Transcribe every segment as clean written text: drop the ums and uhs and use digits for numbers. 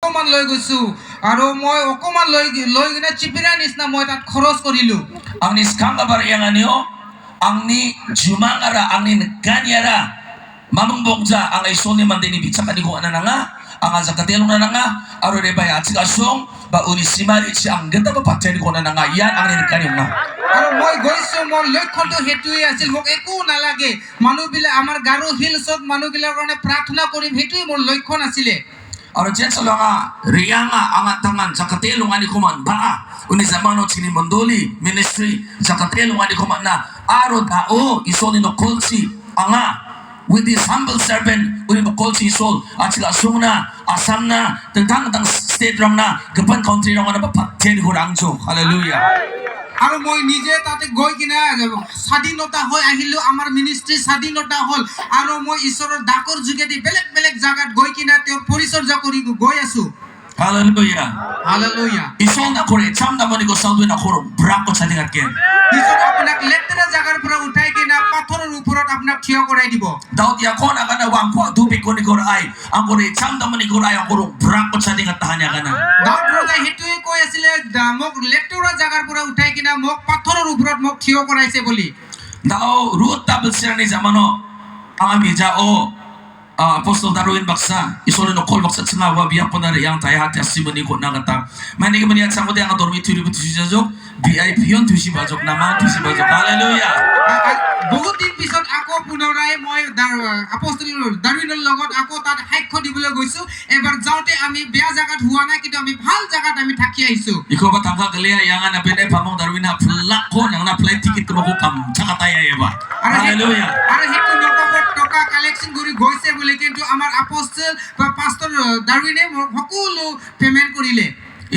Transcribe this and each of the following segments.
অকমান লৈ গৈছো আৰু মই অকমান লৈ কিনে চিপিৰা নিচিনা মই তাত খৰচ কৰিলো Angni skanga bar yang anio, angni jumangara, angni neganyara, mamang bongja, angay soni mandini bicara di gua nanga, angay zakatelung nanga, aro rebaya atsigasong, ba unisimari si anggeta ba patay di gua nanga, yan angni neganyong na. আৰু মই গৈছো মোৰ লক্ষ্যটো হেতুই আছিল মোক একো নালাগে মানুহবিলাক আমাৰ গাৰো হিলছত মানুহবিলাকৰ কাৰণে প্ৰাৰ্থনা কৰিম হেতুই মোৰ লক্ষ্য নাছিলে Aro jen salonga rianga angat tangan zakatelung ani kuman ba uni zamano chini mondoli ministry zakatelung ani kuman na aro dao isoli no kolsi anga with this humble servant uni no kolsi isol atila sungna asamna tentang state rong na gapan country rong na ba pathen hurangjo hallelujah আৰু মই নিজে তাতে গৈ কিনে স্বাধীনতা হৈ আহিলো আমাৰ মিনিষ্ট্ৰি স্বাধীনতা হ'ল আৰু মই ঈশ্বৰৰ ডাকৰ যোগেদি বেলেগ বেলেগ জাগাত গৈ কিনে তেওঁৰ পৰিচৰ্যা কৰি গৈ আছো hallelujah hallelujah isol na kore cham na mani ko saudwe na koro brako chatingat ken ঈশ্বৰ আপোনাক লেতেৰা জাগাৰ পৰা উঠাই কিনে পাথৰৰ ওপৰত আপোনাক থিয় কৰাই দিব daud ya kona kana wang ko dubi ko ni kor ai angkore cham na mani kor ai angkoro brako chatingat tahanya kana দাউদ ৰজাই হেতুই কৈ আছিলে মোক লেতেৰা জাগাৰ পৰা উঠাই কিনে মোক পাথৰৰ ওপৰত মোক থিয় কৰাইছে বুলি dao ruot tabel sirani zamano ami jao Apostol Darwin baksa isole no kol baksa tsinga wa biya pona yang tay hat testimony ko na kata mani ke mani atsa ko de ang dormitory bu tusi jok VIP yon tusi bajok nama tusi bajok hallelujah বহুত দিন পিছত আকৌ পুনৰাই মই আপostল দাৰউইনৰ লগত আকৌ তাত সাক্ষ্য দিবলৈ গৈছো এবাৰ যাওঁতে আমি বেয়া জাগাত হোৱা নাই কিন্তু আমি ভাল জাগাত আমি থাকি আহিছো iko ba tangka kelia yang ana pene pamong Darwin ha flak ko nang na flight ticket ko ko kam chakata ya eba hallelujah আৰু হেতু নকবত টকা কালেকশন কৰি গৈছে বুলি কিন্তু আমাৰ আপostল বা পাস্তৰ দাৰউইনে সকলো পেমেন্ট কৰিলে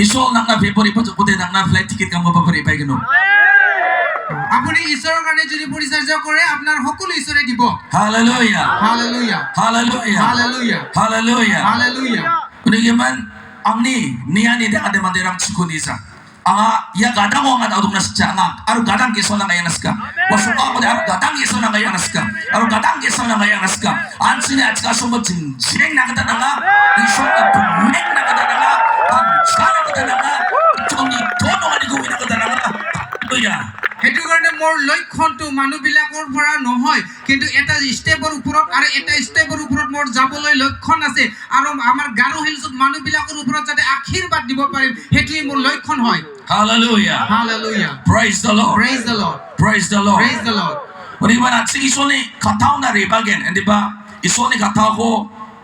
isol nang na february pa ko de nang na flight ticket kam ko pa pare pai gino আপুনি ঈশ্বৰৰ কাৰণে যদি পৰিচৰ্যা কৰে আপোনাৰ সকলো ঈশ্বৰে দিব hallelujah hallelujah hallelujah hallelujah hallelujah hallelujah Unigiman angni niani de ade mandiram chikunisa anga ya gadang o ngada udung nasca anga aru gadang ke sona ngaya naska wasuka ko aru gadang ke sona ngaya naska aru gadang ke sona ngaya naska ansine atska sombo jing nagata nanga isona mek nagata nanga chana nagata nanga choni tono ani ko nagata nanga hallelujah হেতু কাৰণে মোৰ লক্ষ্যটো মানুহবিলাকৰ পৰা নহয় কিন্তু এটা ষ্টেপৰ ওপৰত আৰু এটা ষ্টেপৰ ওপৰত মোৰ যাবলৈ লক্ষ্য আছে আৰু আমাৰ গাৰো হিলছত মানুহবিলাকৰ ওপৰত যাতে আশীৰ্বাদ দিব পাৰিম হেতুই মোৰ লক্ষ্য হয় hallelujah hallelujah praise the lord praise the lord praise the lord praise the lord Unigiman at isoni katao na ribagen and diba isoni katao ko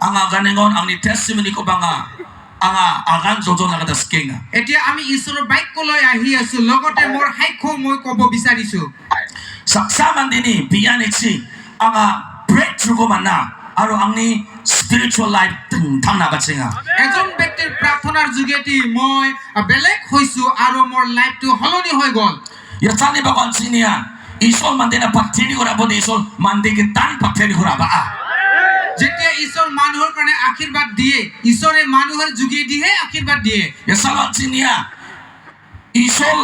anga ganengon ang ni testimony ko banga anga agan jojo nagata skenga এতিয়া আমি ঈশ্বৰৰ বাক্য লৈ আহি আছো লগতে মোৰ সাক্ষ্য মই ক'ব বিচাৰিছো saksaman dini biyaniksi anga breakthrough ko manna aro angni spiritual life tang na batsinga এজন ব্যক্তিৰ প্ৰাৰ্থনাৰ যোগেদি মই বেলেগ হৈছো আৰু মোৰ লাইফটো হলনি হৈ গল ya tani ba kon sinia isol mandena patheni gora bodi isol mandege tan patheni gora ba যেতিয়া ঈশ্বৰ মানুহৰ কাৰণে আশীৰ্বাদ দিয়ে ঈশ্বৰে মানুহৰ যোগেদিহে আশীৰ্বাদ দিয়ে ya salon sinia isol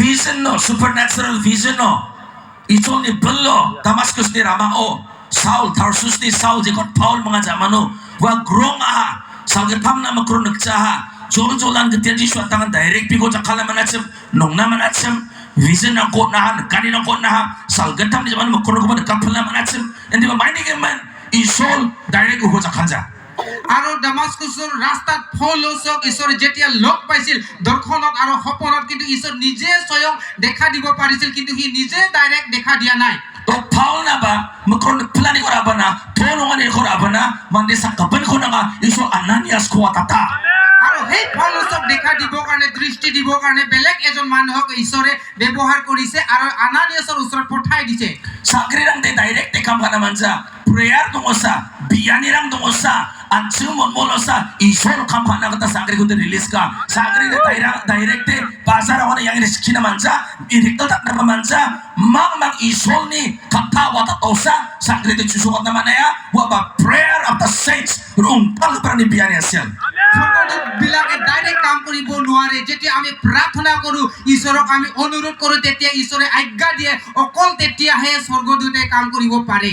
vision no supernatural vision no isol ni bello Damascus ni ramao Saul Tarsus ni Saul jekot Paul mga zamano wa grong Saul ke pam na makro nagcaha jolan ke tiaji tangan direct pigo jakala manacem nong na manacem vision ng kot na kani ng kot na Saul gatam ni zaman makro ko kapala manacem and di ba mining man isol direct ho jakanja আৰু দামাস্কাছৰ ৰাস্তাত ফলছক ঈশ্বৰে যেতিয়া লগ পাইছিল দৰ্শনত আৰু সপনত কিন্তু ঈশ্বৰ নিজে স্বয়ং দেখা দিব পাৰিছিল কিন্তু সি নিজে ডাইৰেক্ট দেখা দিয়া নাই to Paul na ba makron plani ko rabana tono ngani ko rabana mande sakaban ko na isol Ananias ko atata আৰু সেই ফলছক দেখা দিবৰ কাৰণে দৃষ্টি দিবৰ কাৰণে বেলেগ এজন মানুহক ঈশ্বৰে ব্যৱহাৰ কৰিছে আৰু আনানিয়াছৰ ওচৰত পঠাই দিছে sakrirang de direct te kam kana manza prayer tungosa biyanirang tungosa anjung monmolosa isol kam kana kata sakri ko release ka sakri de direct te pasar ona yang ni skina manza irikto tak na manza mang isol ni kata wata tosa sakri de chusukot na manaya wa ba prayer of the saints rung tal prani biyanasial বিলাকে direct কাম কৰিব নোৱাৰে যেতিয়া আমি প্ৰাৰ্থনা কৰো ঈশ্বৰক আমি অনুৰোধ কৰো তেতিয়া ঈশ্বৰে আজ্ঞা দিয়ে অকল তেতিয়াহে স্বৰ্গদূতে কাম কৰিব পাৰে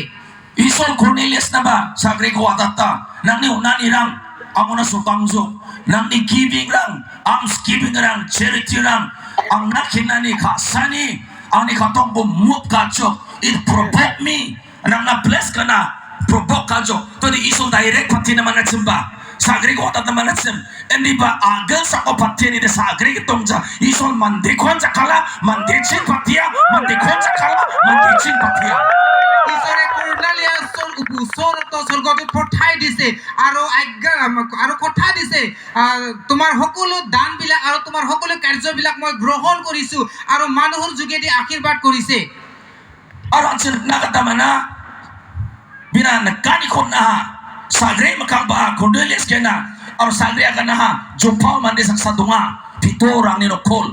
isol Cornelius na ba sakri ko atata nang ni unani rang ang una sukangzok nang ni giving lang alms giving lang charity lang ang nakinani kasani ang ni katong bumup kachok it provoke me nang na bless ka na provoke kachok to di isong direct pati naman at simba sagri ko tat naman at sim hindi ba agal sa ko pati ni sa sagri kitong ja isong mandikon sa kala mandichin patiya mandikon sa kala mandichin patiya ঈশ্বৰে কৰুণালিয়া ওচৰতো স্বৰ্গদূত পঠাই দিছে আৰু আজ্ঞা আৰু কথা দিছে তোমাৰ সকলো দানবিলাক আৰু তোমাৰ সকলো কাৰ্যবিলাক মই গ্ৰহণ কৰিছো আৰু মানুহৰ যোগেদি আশীৰ্বাদ কৰিছে Aron sila nakatama na binanagkani ko na ha sagre makaba Cornelius kaya na aron sagre ka na ha jumpaw man din sa dunga pitorang ninokol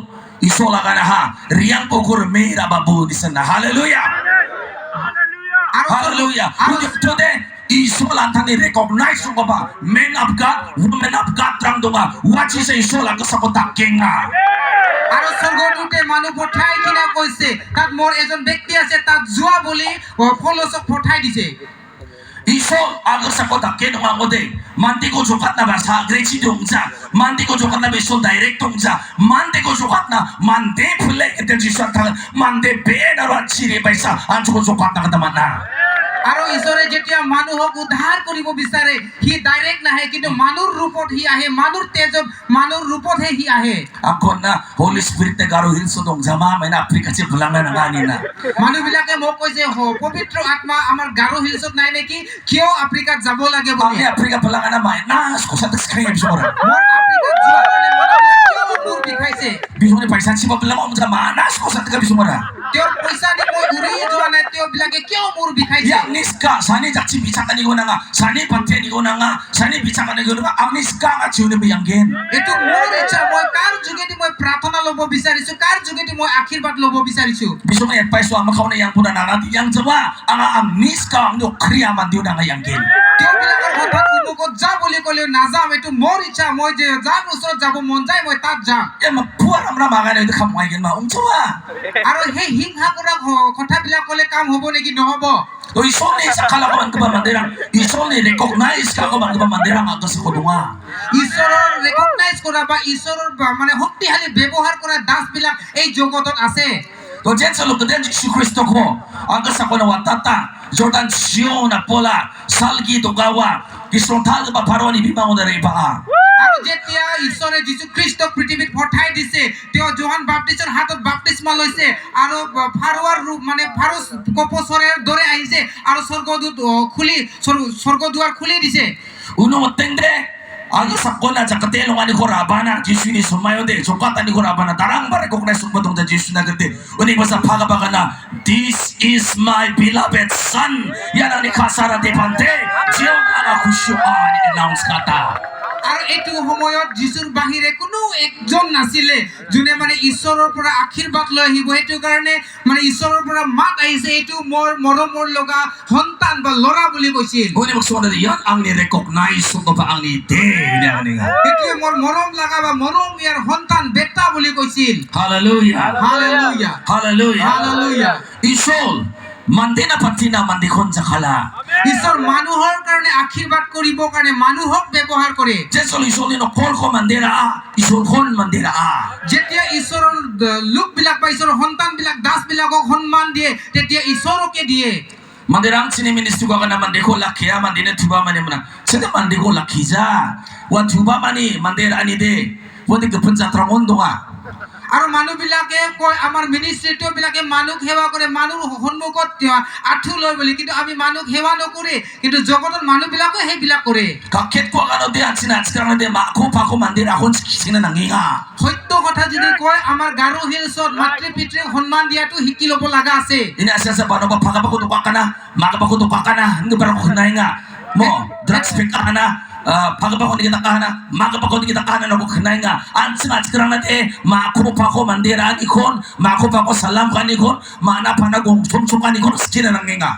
isola ka na ha riyang pokur mera babu di sana hallelujah hallelujah today isola tani recognize ko ba men of God women of God trang dunga what is isola ka sa kotakenga আৰু স্বৰ্গদূতে মানুহ পঠাই কিনা কৈছে তাত মোৰ এজন ব্যক্তি আছে তাত যোৱা বুলি ফলচক পঠাই দিছে Isol agak sa kotaken ng ako din. Mandi ko sukat na ba sa greci dongsa. Mandi ko sukat na ba isol direct dongsa. Mandi ko sukat na mandi pulay kita jisa tangan. Mandi beda ran siri ba isa. Anso ko sukat na kataman na. আৰু ঈশ্বৰে যেতিয়া মানুহক উদ্ধাৰ কৰিব বিচাৰে হি direct নাহে কিন্তু মানুহৰ ৰূপত হি আহে মানুহৰ তেজত মানুহৰ ৰূপতহে হি আহে Ako na Holy Spirit na garo hilso dong jama may na Afrika si bulangan ng ani na. মানুহবিলাকে মোক কৈছে পবিত্ৰ আত্মা আমাৰ গাৰো হিলছত নাই নেকি কিয় আফ্ৰিকাত যাব লাগে বুলি Ang Afrika bulangan na may nas ko sa taskaya bisora. মোৰ আফ্ৰিকাত যোৱাৰ কাৰণে মানুহবিলাক কিয় মোৰ বিষাইছে Bisora pa isan si bulangan mo sa manas ko sa taga bisora. তেওঁৰ পইচা দি মই উৰি যোৱা নাই তেওঁবিলাকে কিয় মোৰ বিষাইছে Yang niska sani jakci bicakan ni guna nga sani pante ni guna nga sani bicakan ni guna nga ang niska nga cium ni yang এইটো মোৰ ইচ্ছা মই কাৰ যোগেদি মই প্ৰাৰ্থনা ল'ব বিচাৰিছো কাৰ যোগেদি মই আশীৰ্বাদ ল'ব বিচাৰিছো Bisa mo advice so ama kauna yang puna nanati yang jawa ang niska ang no kriya man diu nga yang gen. তেওঁবিলাকৰ হঠাৎ উমুকত যা বুলি ক'লেও নাযাম এইটো মোৰ ইচ্ছা মই যে যাৰ ওচৰত যাব মন যায় মই তাত যাম Ya mapuan amra magana itu kamu agen ma jawa. আৰু সেই হিংসা কৰা কথাবিলাক ক'লে কাম হ'ব নেকি নহ'ব O isoni sa kala ko man ko ba mandirang isoni recognize ka ko man ko ba mandirang agas ko dunga. ঈশ্বৰৰ ৰেকগনাইজ কৰা বা ঈশ্বৰৰ মানে শক্তিশালী ব্যৱহাৰ কৰা দাসবিলাক এই জগতত আছে To jen sa lugar din si Kristo ko agas ako na watata Jordan Sio na pola salgi dogawa kisrontal ba paroni bibango na iba. আৰু যেতিয়া ঈশ্বৰে যীশু খ্ৰীষ্টক পৃথিৱীত পঠাই দিছে তেওঁ যোহান বাপ্তিষ্টৰ হাতত বাপ্তিস্মা লৈছে আৰু ফাৰুৱাৰ ৰূপ মানে ফাৰুচ কপচৰৰ দৰে আহিছে আৰু স্বৰ্গদুৱাৰ খুলি দিছে Uno matende agas ako na sa katelong ani ko rabana Jesus ni sumayo de sukatan ni ko rabana tarang ba recognize ko batong da Jesus na gate uni ba sa pagabaga na this is my beloved son yan ang nikasara de pante siyong ang kusyuan announce kata. আৰু এইটো সময়ত যীশুৰ বাহিৰে কোনো একজন নাছিলে যোনে মানে ঈশ্বৰৰ পৰা আশীৰ্বাদ লৈ আহিব সেইটো কাৰণে মানে ঈশ্বৰৰ পৰা মাত আহিছে এইটো মোৰ মৰমৰ লগা সন্তান বা ল'ৰা বুলি কৈছিল Uni magsuwan na yan ang ni-recognize ko pa ang ni-de nga. এইটোৱে মোৰ মৰম লগা বা মৰম ইয়াৰ সন্তান বেটা বুলি কৈছিল Hallelujah. Hallelujah Hallelujah. Hallelujah Isol mandi na pati na mandikon sa kala. ঈশ্বৰ মানুহৰ কাৰণে আশীৰ্বাদ কৰিবৰ কাৰণে মানুহক ব্যৱহাৰ কৰে Jesol isol ni no kol ko mandira a isol kon mandira a. যেতিয়া ঈশ্বৰৰ লোকবিলাক বা ঈশ্বৰৰ সন্তানবিলাক দাসবিলাকক সন্মান দিয়ে তেতিয়া ঈশ্বৰকে দিয়ে Mandirang sini ministry ko kana mandiko lakya mandine tuba mani mana. Sida mandiko lakija. Wa tuba mani mandira ani de. Wa de kepunja trangon donga. আৰু মানুহবিলাকে কয় আমাৰ মিনিষ্ট্ৰিটোবিলাকে মানুহ সেৱা কৰে মানুহৰ সন্মুখত আঁঠু লয় বুলি কিন্তু আমি মানুহ সেৱা নকৰে কিন্তু জগতৰ মানুহবিলাকে সেইবিলাক কৰে Kakit ko ano de at sinatskang de mako pa ko mandira kon sina nanginga. সত্য কথা যদি কয় আমাৰ গাৰো হিলছত মাতৃ পিতৃক সন্মান দিয়াটো শিকি ল'ব লগা আছে Ini asya sa paano ba pagkapakuto ka na, makapakuto ka na, hindi ba ako kunay nga mo, drugs pick ka na, pagkapakuto kita ka na, makapakuto kita ka na, ako kunay nga, ang simat ka na te, makupa ko mandiraan ikon, makupa ko salam ka nikon, mana pa na kung sumsum ka nikon, skin na nga.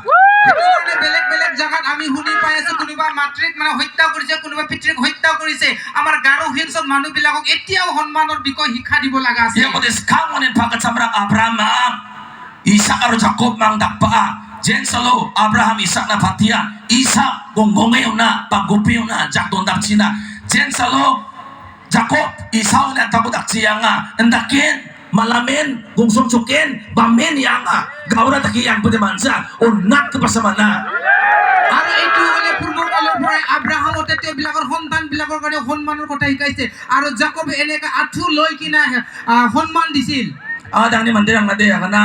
সেইটো কাৰণে বেলেগ বেলেগ জায়গাত আমি শুনি পাই আছো কোনোবা মাতৃক মানে হত্যা কৰিছে কোনোবা পিতৃক হত্যা কৰিছে আমাৰ গাৰো হিলছত মানুহবিলাকক এতিয়াও সন্মানৰ বিষয় শিক্ষা দিব লগা আছে Iya ko des kangonin pagkat sa marang Abraham, Isaac aro Jacob mang dakpa, Jen salo Abraham Isaac na patia, Isaac gongongayo na, paggupiyo na, jak dondap sina, jen salo Jacob Esau na tabudak siyanga endakin malamin gungsong sukin bamin yanga gaura takiyang padamansa unat kepasamana আৰু এইটো মানে পূৰ্বকালৰ পৰাই আব্ৰাহামতে তেওঁবিলাকৰ সন্তানবিলাকৰ কাৰণে সন্মানৰ কথা শিকাইছে আৰু জাকবে এনেকা আঁঠু লৈ কিনা সন্মান দিছিল dang ni mandir ang ngade kana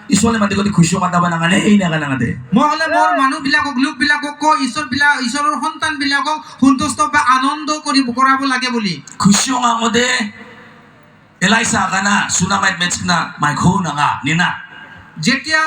isole mandi ko di khusyo kata ba ngade ei na kana ngade মই হলে মোৰ মানুহবিলাকক লোকবিলাকক কয় ঈশ্বৰৰ সন্তানবিলাকক সন্তুষ্ট বা আনন্দ কৰাব লাগে বুলি khusyo nga ngode Elisa kana sunamait mets na mai kho na nga nina যেতিয়া